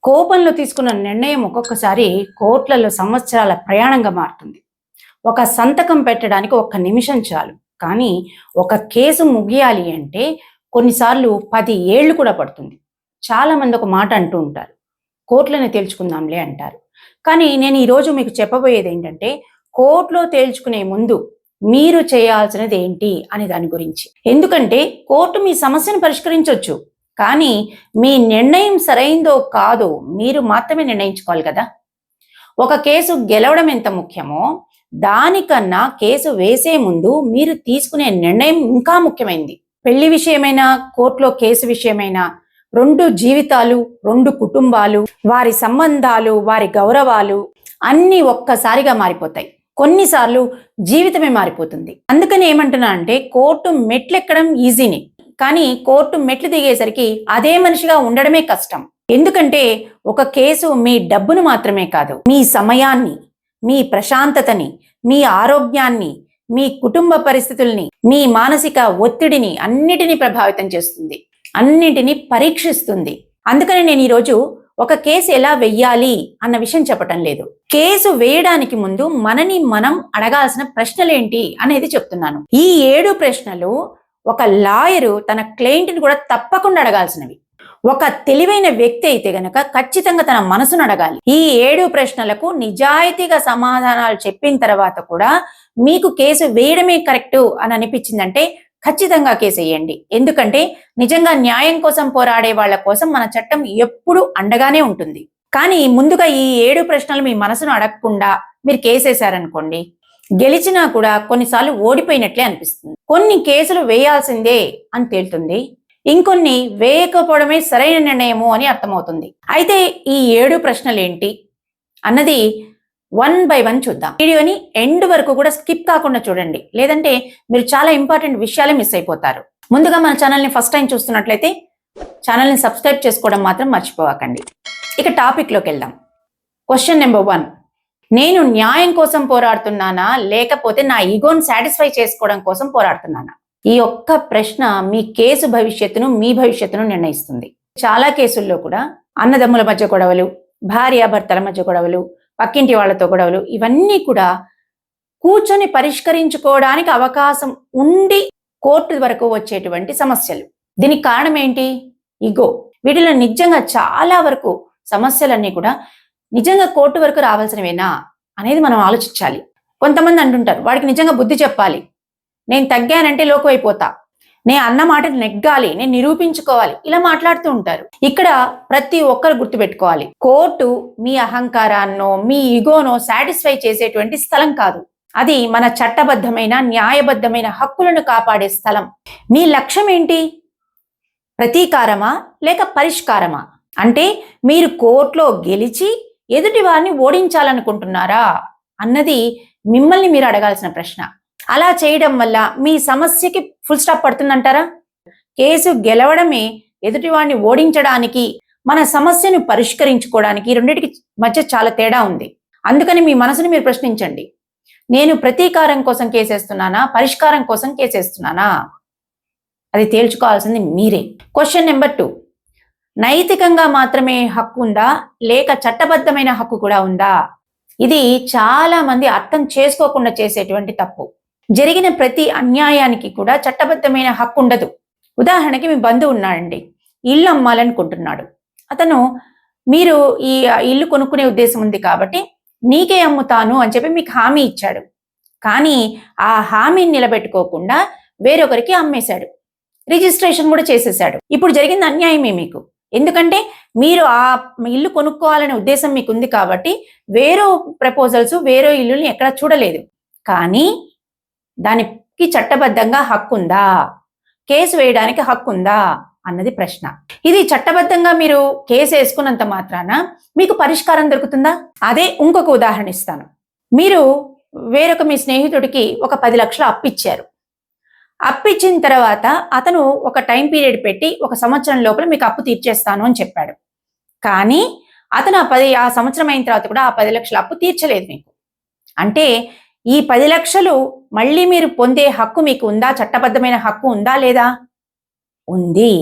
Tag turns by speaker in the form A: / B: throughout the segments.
A: కోపంలో తీసుకున్న నిర్ణయం ఒక్కొక్కసారి కోట్లలో సంవత్సరాల ప్రయాణంగా మారుతుంది. ఒక సంతకం పెట్టడానికి ఒక్క నిమిషం చాలు. కానీ ఒక కేసు ముగియాలి అంటే కొన్నిసార్లు 10 ఏళ్ళు కూడా పడుతుంది. చాలామంది ఒక మాట అంటూ ఉంటారు, కోర్టులోనే తేల్చుకుందాంలే అంటారు. కానీ నేను ఈరోజు మీకు చెప్పబోయేది ఏంటంటే, కోర్టులో తేల్చుకునే ముందు మీరు చేయాల్సినది ఏంటి అనే దాని గురించి. ఎందుకంటే కోర్టు మీ సమస్యను పరిష్కరించవచ్చు, కానీ మీ నిర్ణయం సరైందో కాదో మీరు మాత్రమే నిర్ణయించుకోవాలి కదా. ఒక కేసు గెలవడం ఎంత ముఖ్యమో దానికన్నా కేసు వేసే ముందు మీరు తీసుకునే నిర్ణయం ఇంకా ముఖ్యమైనది. పెళ్లి విషయమైనా, కోర్టులో కేసు విషయమైనా 2 జీవితాలు, 2 కుటుంబాలు, వారి సంబంధాలు, వారి గౌరవాలు అన్నీ ఒక్కసారిగా మారిపోతాయి. కొన్నిసార్లు జీవితమే మారిపోతుంది. అందుకని ఏమంటున్నా అంటే, కోర్టు మెట్లెక్కడం ఈజీనే, కానీ కోర్టు మెట్లు దిగేసరికి అదే మనిషిగా ఉండడమే కష్టం. ఎందుకంటే ఒక కేసు మీ డబ్బును మాత్రమే కాదు, మీ సమయాన్ని, మీ ప్రశాంతతని, మీ ఆరోగ్యాన్ని, మీ కుటుంబ పరిస్థితుల్ని, మీ మానసిక ఒత్తిడిని అన్నిటినీ ప్రభావితం చేస్తుంది, అన్నిటినీ పరీక్షిస్తుంది. అందుకని నేను ఈరోజు ఒక కేసు ఎలా వెయ్యాలి అన్న విషయం చెప్పటం లేదు. కేసు వేయడానికి ముందు మనని మనం అడగాల్సిన ప్రశ్నలేంటి అనేది చెప్తున్నాను. ఈ 7 ప్రశ్నలు ఒక లాయరు తన క్లయింట్ని కూడా తప్పకుండా అడగాల్సినవి. ఒక తెలివైన వ్యక్తి అయితే గనక ఖచ్చితంగా తన మనసును అడగాలి. ఈ 7 ప్రశ్నలకు నిజాయితీగా సమాధానాలు చెప్పిన తర్వాత కూడా మీకు కేసు వేయడమే కరెక్టు అని అనిపించిందంటే ఖచ్చితంగా కేసు వేయండి. ఎందుకంటే నిజంగా న్యాయం కోసం పోరాడే వాళ్ళ కోసం మన చట్టం ఎప్పుడు అండగానే ఉంటుంది. కానీ ముందుగా ఈ 7 ప్రశ్నలు మీ మనసును అడగకుండా మీరు కేసేశారనుకోండి, గెలిచినా కూడా కొన్నిసార్లు ఓడిపోయినట్లే అనిపిస్తుంది. కొన్ని కేసులు వేయాల్సిందే అని తేలుతుంది, ఇంకొన్ని వేయకపోవడమే సరైన నిర్ణయము అని అర్థమవుతుంది. అయితే ఈ 7 ప్రశ్నలు ఏంటి అన్నది 1 by 1 చూద్దాం. వీడియోని ఎండ్ వరకు కూడా స్కిప్ కాకుండా చూడండి, లేదంటే మీరు చాలా ఇంపార్టెంట్ విషయాలే మిస్ అయిపోతారు. ముందుగా మన ఛానల్ని ఫస్ట్ టైం చూస్తున్నట్లయితే ఛానల్ని సబ్స్క్రైబ్ చేసుకోవడం మాత్రం మర్చిపోకండి. ఇక టాపిక్లోకి వెళ్దాం. క్వశ్చన్ నెంబర్ 1, నేను న్యాయం కోసం పోరాడుతున్నానా లేకపోతే నా ఈగోని సాటిస్ఫై చేసుకోవడం కోసం పోరాడుతున్నానా? ఈ ఒక్క ప్రశ్న మీ కేసు భవిష్యత్తును, మీ భవిష్యత్తును నిర్ణయిస్తుంది. చాలా కేసుల్లో కూడా అన్నదమ్ముల మధ్య గొడవలు, భార్యాభర్తల మధ్య గొడవలు, పక్కింటి వాళ్ళతో గొడవలు, ఇవన్నీ కూడా కూర్చొని పరిష్కరించుకోవడానికి అవకాశం ఉండి కోర్టు వరకు వచ్చేటువంటి సమస్యలు. దీనికి కారణం ఏంటి? ఈగో. వీటిలో నిజంగా చాలా వరకు సమస్యలన్నీ కూడా నిజంగా కోర్టు వరకు రావాల్సినవేనా అనేది మనం ఆలోచించాలి. కొంతమంది అంటుంటారు, వాడికి నిజంగా బుద్ధి చెప్పాలి, నేను తగ్గానంటే లోకువైపోతా, నేను అన్న మాటను నెగ్గాలి, నేను నిరూపించుకోవాలి, ఇలా మాట్లాడుతూ ఉంటారు. ఇక్కడ ప్రతి ఒక్కరు గుర్తుపెట్టుకోవాలి, కోర్టు మీ అహంకారాన్నో మీ ఈగోనో సాటిస్ఫై చేసేటువంటి స్థలం కాదు. అది మన చట్టబద్ధమైన, న్యాయబద్ధమైన హక్కులను కాపాడే స్థలం. మీ లక్ష్యం ఏంటి? ప్రతీకారమా లేక పరిష్కారమా? అంటే మీరు కోర్టులో గెలిచి ఎదుటి వారిని ఓడించాలనుకుంటున్నారా అన్నది మిమ్మల్ని మీరు అడగాల్సిన ప్రశ్న. అలా చేయడం వల్ల మీ సమస్యకి ఫుల్ స్టాప్ పడుతుందంటారా? కేసు గెలవడమే ఎదుటివాడిని ఓడించడానికి, మన సమస్యను పరిష్కరించుకోవడానికి రెండింటికి మధ్య చాలా తేడా ఉంది. అందుకని మీ మనసుని మీరు ప్రశ్నించండి, నేను ప్రతీకారం కోసం కేసేస్తున్నానా, పరిష్కారం కోసం కేసేస్తున్నానా? అది తేల్చుకోవాల్సింది మీరే. క్వశ్చన్ నెంబర్ 2, నైతికంగా మాత్రమే హక్కు ఉందా లేక చట్టబద్ధమైన హక్కు కూడా ఉందా? ఇది చాలా మంది అర్థం చేసుకోకుండా చేసేటువంటి తప్పు. జరిగిన ప్రతి అన్యాయానికి కూడా చట్టబద్ధమైన హక్కు ఉండదు. ఉదాహరణకి మీ బంధువు ఉన్నాడండి, ఇల్లు అమ్మాలనుకుంటున్నాడు. అతను మీరు ఈ ఇల్లు కొనుక్కునే ఉద్దేశం ఉంది కాబట్టి నీకే అమ్ముతాను అని చెప్పి మీకు హామీ ఇచ్చాడు. కానీ ఆ హామీని నిలబెట్టుకోకుండా వేరొకరికి అమ్మేశాడు, రిజిస్ట్రేషన్ కూడా చేసేసాడు. ఇప్పుడు జరిగింది అన్యాయమే మీకు. ఎందుకంటే మీరు ఆ ఇల్లు కొనుక్కోవాలనే ఉద్దేశం మీకు ఉంది కాబట్టి వేరే ప్రపోజల్స్, వేరే ఇల్లుని ఎక్కడ చూడలేదు. కానీ దానికి చట్టబద్ధంగా హక్కు ఉందా, కేసు వేయడానికి హక్కు ఉందా అన్నది ప్రశ్న. ఇది చట్టబద్ధంగా మీరు కేసు వేసుకున్నంత మాత్రాన మీకు పరిష్కారం దొరుకుతుందా? అదే ఇంకొక ఉదాహరణ ఇస్తాను. మీరు వేరొక మీ స్నేహితుడికి ఒక 10 లక్షలు అప్పిచ్చారు. అప్పిచ్చిన తర్వాత అతను ఒక టైం పీరియడ్ పెట్టి 1 సంవత్సరం లోపల మీకు అప్పు తీర్చేస్తాను అని చెప్పాడు. కానీ అతను ఆ సంవత్సరం అయిన తర్వాత కూడా ఆ 10 లక్షల అప్పు తీర్చలేదు మీకు. అంటే ఈ 10 లక్షలు మళ్ళీ మీరు పొందే హక్కు మీకు ఉందా? చట్టబద్ధమైన హక్కు ఉందా లేదా? ఉంది.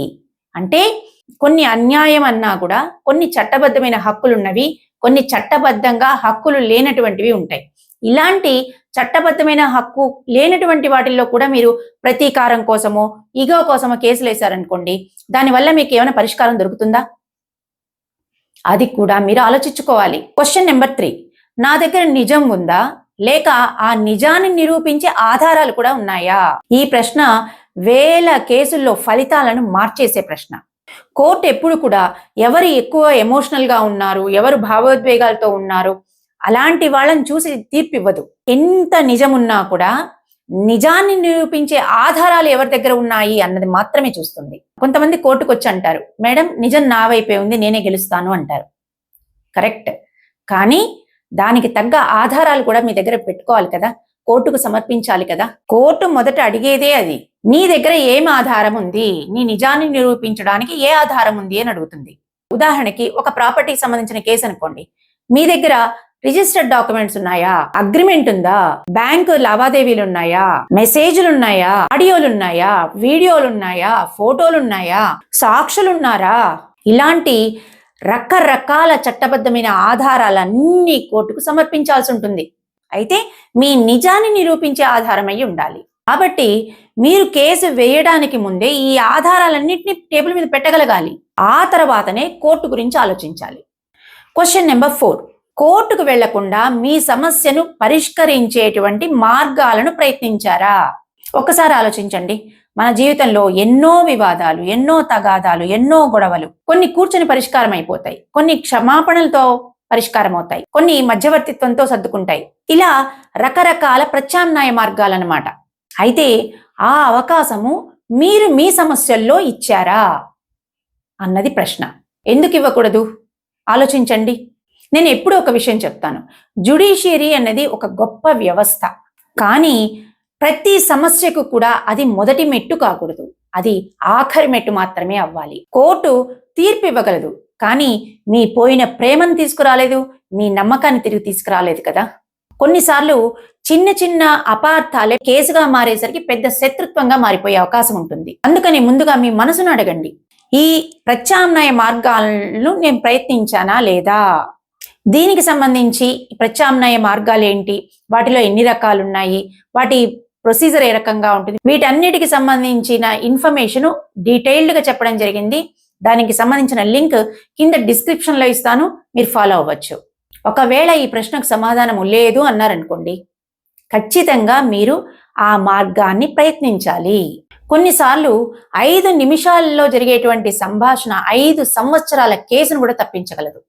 A: అంటే కొన్ని అన్యాయం అన్నా కూడా కొన్ని చట్టబద్ధమైన హక్కులున్నవి, కొన్ని చట్టబద్ధంగా హక్కులు లేనటువంటివి ఉంటాయి. ఇలాంటి చట్టబద్ధమైన హక్కు లేనటువంటి వాటిల్లో కూడా మీరు ప్రతీకారం కోసమో ఈగో కోసమో కేసులు వేశారనుకోండి, దానివల్ల మీకు ఏమైనా పరిష్కారం దొరుకుతుందా? అది కూడా మీరు ఆలోచించుకోవాలి. క్వశ్చన్ నెంబర్ 3, నా దగ్గర నిజం ఉందా లేక ఆ నిజాన్ని నిరూపించే ఆధారాలు కూడా ఉన్నాయా? ఈ ప్రశ్న వేల కేసుల్లో ఫలితాలను మార్చేసే ప్రశ్న. కోర్టు ఎప్పుడు కూడా ఎవరు ఎక్కువ ఎమోషనల్ గా ఉన్నారు, ఎవరు భావోద్వేగాలతో ఉన్నారు, అలాంటి వాళ్ళని చూసి తీర్పు ఇవ్వదు. ఎంత నిజమున్నా కూడా నిజాన్ని నిరూపించే ఆధారాలు ఎవరి దగ్గర ఉన్నాయి అన్నది మాత్రమే చూస్తుంది. కొంతమంది కోర్టుకు వచ్చి అంటారు, మేడం నిజం నా వైపే ఉంది, నేనే గెలుస్తాను అంటారు. కరెక్ట్, కానీ దానికి తగ్గ ఆధారాలు కూడా మీ దగ్గర పెట్టుకోవాలి కదా, కోర్టుకు సమర్పించాలి కదా. కోర్టు మొదట అడిగేదే అది, నీ దగ్గర ఏం ఆధారం ఉంది, నీ నిజాన్ని నిరూపించడానికి ఏ ఆధారం ఉంది అని అడుగుతుంది. ఉదాహరణకి ఒక ప్రాపర్టీకి సంబంధించిన కేసు అనుకోండి, మీ దగ్గర రిజిస్టర్డ్ డాక్యుమెంట్స్ ఉన్నాయా, అగ్రిమెంట్ ఉందా, బ్యాంకు లావాదేవీలు ఉన్నాయా, మెసేజ్లు ఉన్నాయా, ఆడియోలు ఉన్నాయా, వీడియోలు ఉన్నాయా, ఫోటోలు ఉన్నాయా, సాక్షులున్నారా, ఇలాంటి రకరకాల చట్టబద్ధమైన ఆధారాలన్నీ కోర్టుకు సమర్పించాల్సి ఉంటుంది. అయితే మీ నిజాన్ని నిరూపించే ఆధారం అయి ఉండాలి. కాబట్టి మీరు కేసు వేయడానికి ముందే ఈ ఆధారాలన్నింటినీ టేబుల్ మీద పెట్టగలగాలి. ఆ తర్వాతనే కోర్టు గురించి ఆలోచించాలి. క్వశ్చన్ నెంబర్ 4, కోర్టుకు వెళ్లకుండా మీ సమస్యను పరిష్కరించేటువంటి మార్గాలను ప్రయత్నించారా? ఒక్కసారి ఆలోచించండి. మన జీవితంలో ఎన్నో వివాదాలు, ఎన్నో తగాదాలు, ఎన్నో గొడవలు, కొన్ని కూర్చొని పరిష్కారం అయిపోతాయి, కొన్ని క్షమాపణలతో పరిష్కారం అవుతాయి, కొన్ని మధ్యవర్తిత్వంతో సర్దుకుంటాయి. ఇలా రకరకాల ప్రత్యామ్నాయ మార్గాలన్నమాట. అయితే ఆ అవకాశము మీరు మీ సమస్యల్లో ఇచ్చారా అన్నది ప్రశ్న. ఎందుకు ఇవ్వకూడదు ఆలోచించండి. నేను ఎప్పుడూ ఒక విషయం చెప్తాను, జ్యుడిషియరీ అన్నది ఒక గొప్ప వ్యవస్థ, కానీ ప్రతి సమస్యకు కూడా అది మొదటి మెట్టు కాకూడదు, అది ఆఖరి మెట్టు మాత్రమే అవ్వాలి. కోర్టు తీర్పు ఇవ్వగలదు, కానీ మీ పోయిన ప్రేమను తీసుకురాలేదు, మీ నమ్మకాన్ని తిరిగి తీసుకురాలేదు కదా. కొన్నిసార్లు చిన్న చిన్న అపార్థాలే కేసుగా మారేసరికి పెద్ద శత్రుత్వంగా మారిపోయే అవకాశం ఉంటుంది. అందుకని ముందుగా మీ మనసును అడగండి, ఈ ప్రత్యామ్నాయ మార్గాలను నేను ప్రయత్నించానా లేదా, దీనికి సంబంధించి ప్రత్యామ్నాయ మార్గాలు ఏంటి, వాటిలో ఎన్ని రకాలు ఉన్నాయి, వాటి ప్రొసీజర్ ఏ రకంగా ఉంటుంది, వీటన్నిటికి సంబంధించిన ఇన్ఫర్మేషన్ డీటెయిల్డ్గా చెప్పడం జరిగింది. దానికి సంబంధించిన లింక్ కింద డిస్క్రిప్షన్ లో ఇస్తాను, మీరు ఫాలో అవ్వచ్చు. ఒకవేళ ఈ ప్రశ్నకు సమాధానం లేదు అన్నారనుకోండి, ఖచ్చితంగా మీరు ఆ మార్గాన్ని ప్రయత్నించాలి. కొన్నిసార్లు 5 నిమిషాల్లో జరిగేటువంటి సంభాషణ 5 సంవత్సరాల కేసును కూడా తప్పించగలదు.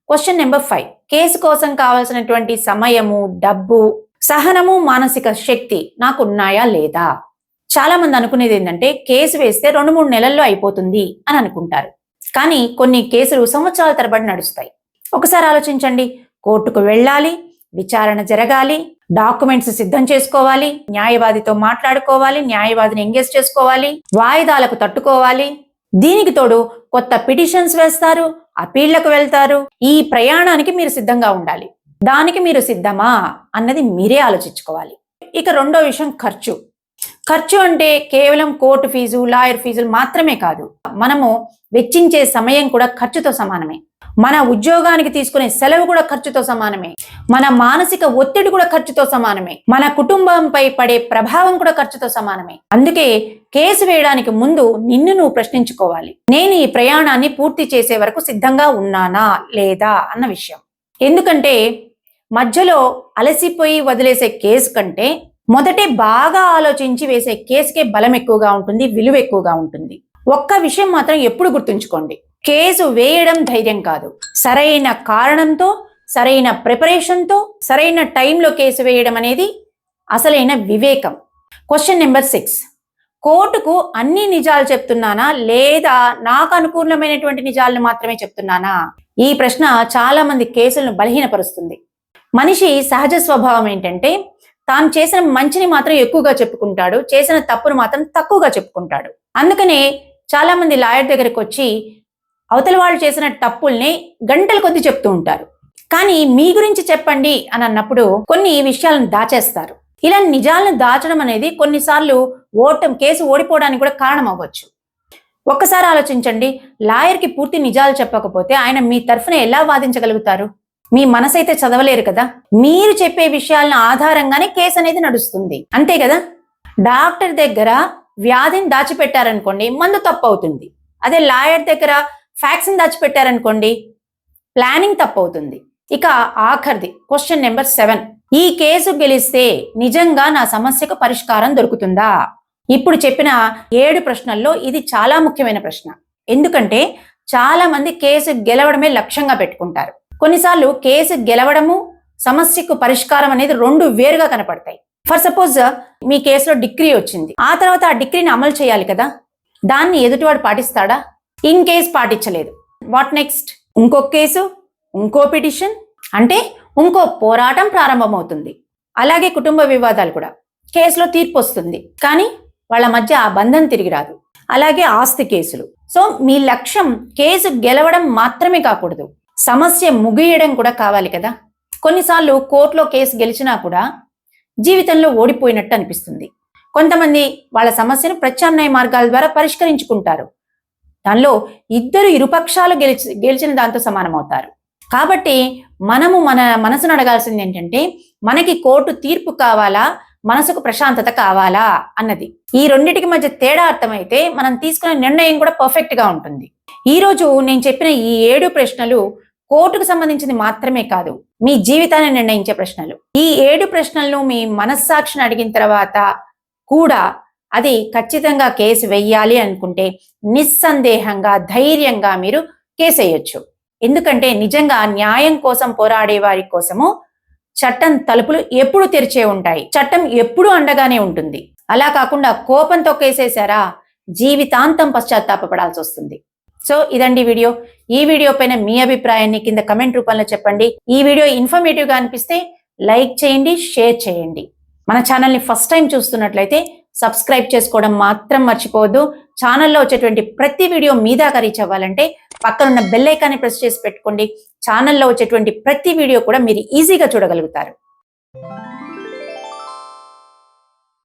A: క్వశ్చన్ నెంబర్ 5, కేసు కోసం కావాల్సినటువంటి సమయము, డబ్బు, సహనము, మానసిక శక్తి నాకు ఉన్నాయా లేదా? చాలా మంది అనుకునేది ఏంటంటే కేసు వేస్తే 2-3 నెలల్లో అయిపోతుంది అని అనుకుంటారు, కానీ కొన్ని కేసులు సంవత్సరాల తరబడి నడుస్తాయి. ఒకసారి ఆలోచించండి, కోర్టుకు వెళ్ళాలి, విచారణ జరగాలి, డాక్యుమెంట్స్ సిద్ధం చేసుకోవాలి, న్యాయవాదితో మాట్లాడుకోవాలి, న్యాయవాదిని ఎంగేజ్ చేసుకోవాలి, వాయిదాలకు తట్టుకోవాలి, దీనికి తోడు కొత్త పిటిషన్స్ వేస్తారు, అపీళ్లకు వెళ్తారు. ఈ ప్రయాణానికి మీరు సిద్ధంగా ఉండాలి. దానికి మీరు సిద్ధమా అన్నది మీరే ఆలోచించుకోవాలి. ఇక రెండో విషయం ఖర్చు. ఖర్చు అంటే కేవలం కోర్టు ఫీజు, లాయర్ ఫీజులు మాత్రమే కాదు, మనము వెచ్చించే సమయం కూడా ఖర్చుతో సమానమే, మన ఉద్యోగానికి తీసుకునే సెలవు కూడా ఖర్చుతో సమానమే, మన మానసిక ఒత్తిడి కూడా ఖర్చుతో సమానమే, మన కుటుంబంపై పడే ప్రభావం కూడా ఖర్చుతో సమానమే. అందుకే కేసు వేయడానికి ముందు నిన్ను నువ్వు ప్రశ్నించుకోవాలి, నేను ఈ ప్రయాణాన్ని పూర్తి చేసే వరకు సిద్ధంగా ఉన్నానా లేదా అన్న విషయం. ఎందుకంటే మధ్యలో అలసిపోయి వదిలేసే కేసు కంటే మొదటే బాగా ఆలోచించి వేసే కేసుకే బలం ఎక్కువగా ఉంటుంది, విలువ ఎక్కువగా ఉంటుంది. ఒక్క విషయం మాత్రం ఎప్పుడు గుర్తుంచుకోండి, కేసు వేయడం ధైర్యం కాదు, సరైన కారణంతో, సరైన ప్రిపరేషన్తో, సరైన టైంలో కేసు వేయడం అనేది అసలైన వివేకం. క్వశ్చన్ నెంబర్ 6, కోర్టుకు అన్ని నిజాలు చెప్తున్నానా లేదా నాకు అనుకూలమైనటువంటి నిజాలను మాత్రమే చెప్తున్నానా? ఈ ప్రశ్న చాలా మంది కేసులను బలహీనపరుస్తుంది. మనిషి సహజ స్వభావం ఏంటంటే తాను చేసిన మంచిని మాత్రం ఎక్కువగా చెప్పుకుంటాడు, చేసిన తప్పును మాత్రం తక్కువగా చెప్పుకుంటాడు. అందుకనే చాలా మంది లాయర్ దగ్గరికి వచ్చి అవతల వాళ్ళు చేసిన తప్పుల్ని గంటల కొద్ది చెప్తూ ఉంటారు. కానీ మీ గురించి చెప్పండి అని అన్నప్పుడు కొన్ని విషయాలను దాచేస్తారు. ఇలా నిజాలను దాచడం అనేది కొన్నిసార్లు కేసు ఓడిపోవడానికి కూడా కారణం అవ్వచ్చు. ఒక్కసారి ఆలోచించండి, లాయర్కి పూర్తి నిజాలు చెప్పకపోతే ఆయన మీ తరఫున ఎలా వాదించగలుగుతారు? మీ మనసైతే చదవలేరు కదా. మీరు చెప్పే విషయాలను ఆధారంగానే కేసు అనేది నడుస్తుంది, అంతే కదా. డాక్టర్ దగ్గర వ్యాధిని దాచిపెట్టారనుకోండి, మందు తప్పు అవుతుంది. అదే లాయర్ దగ్గర ఫ్యాక్ట్స్ని దాచిపెట్టారనుకోండి, ప్లానింగ్ తప్పు అవుతుంది. ఇక ఆఖరిది క్వశ్చన్ నెంబర్ 7. ఈ కేసు గెలిస్తే నిజంగా నా సమస్యకు పరిష్కారం దొరుకుతుందా? ఇప్పుడు చెప్పిన 7 ప్రశ్నల్లో ఇది చాలా ముఖ్యమైన ప్రశ్న. ఎందుకంటే చాలా మంది కేసు గెలవడమే లక్ష్యంగా పెట్టుకుంటారు. కొన్నిసార్లు కేసు గెలవడము, సమస్యకు పరిష్కారం అనేది 2 వేరుగా కనపడతాయి. ఫర్ సపోజ్ మీ కేసులో డిగ్రీ వచ్చింది, ఆ తర్వాత ఆ డిగ్రీని అమలు చేయాలి కదా. దాన్ని ఎదుటివాడు పాటిస్తాడా? ఇన్ కేసు పాటించలేదు, వాట్ నెక్స్ట్? ఇంకో కేసు, ఇంకో పిటిషన్, అంటే ఇంకో పోరాటం ప్రారంభమవుతుంది. అలాగే కుటుంబ వివాదాలు కూడా, కేసులో తీర్పు వస్తుంది కానీ వాళ్ళ మధ్య ఆ బంధం తిరిగి రాదు. అలాగే ఆస్తి కేసులు. సో మీ లక్ష్యం కేసు గెలవడం మాత్రమే కాకూడదు, సమస్య ముగియడం కూడా కావాలి కదా. కొన్నిసార్లు కోర్టులో కేసు గెలిచినా కూడా జీవితంలో ఓడిపోయినట్టు అనిపిస్తుంది. కొంతమంది వాళ్ళ సమస్యను ప్రత్యామ్నాయ మార్గాల ద్వారా పరిష్కరించుకుంటారు. దానిలో ఇద్దరు ఇరుపక్షాలు గెలిచిన దాంతో సమానమవుతారు. కాబట్టి మనము మన మనసును అడగాల్సింది ఏంటంటే, మనకి కోర్టు తీర్పు కావాలా, మనసుకు ప్రశాంతత కావాలా అన్నది. ఈ రెండిటికి మధ్య తేడా అర్థమైతే మనం తీసుకునే నిర్ణయం కూడా పర్ఫెక్ట్ గా ఉంటుంది. ఈ రోజు నేను చెప్పిన ఈ 7 ప్రశ్నలు కోర్టుకు సంబంధించింది మాత్రమే కాదు, మీ జీవితాన్ని నిర్ణయించే ప్రశ్నలు. ఈ 7 ప్రశ్నలను మీ మనస్సాక్షిని అడిగిన తర్వాత కూడా అది ఖచ్చితంగా కేసు వెయ్యాలి అనుకుంటే నిస్సందేహంగా, ధైర్యంగా మీరు కేసు వేయొచ్చు. ఎందుకంటే నిజంగా న్యాయం కోసం పోరాడే వారి కోసము చట్టం తలుపులు ఎప్పుడు తెరిచే ఉంటాయి, చట్టం ఎప్పుడు అండగానే ఉంటుంది. అలా కాకుండా కోపంతో కేసేశారా, జీవితాంతం పశ్చాత్తాపపడాల్సి వస్తుంది. సో ఇదండి వీడియో. ఈ వీడియో పైన మీ అభిప్రాయాన్ని కింద కమెంట్ రూపంలో చెప్పండి. ఈ వీడియో ఇన్ఫర్మేటివ్గా అనిపిస్తే లైక్ చేయండి, షేర్ చేయండి. మన ఛానల్ని ఫస్ట్ టైం చూస్తున్నట్లయితే సబ్స్క్రైబ్ చేసుకోవడం మాత్రం మర్చిపోవద్దు. ఛానల్లో వచ్చేటువంటి ప్రతి వీడియో మీ దాకా రీచ్ అవ్వాలంటే పక్కనున్న బెల్ ఐకాన్ని ప్రెస్ చేసి పెట్టుకోండి. ఛానల్లో వచ్చేటువంటి ప్రతి వీడియో కూడా మీరు ఈజీగా చూడగలుగుతారు.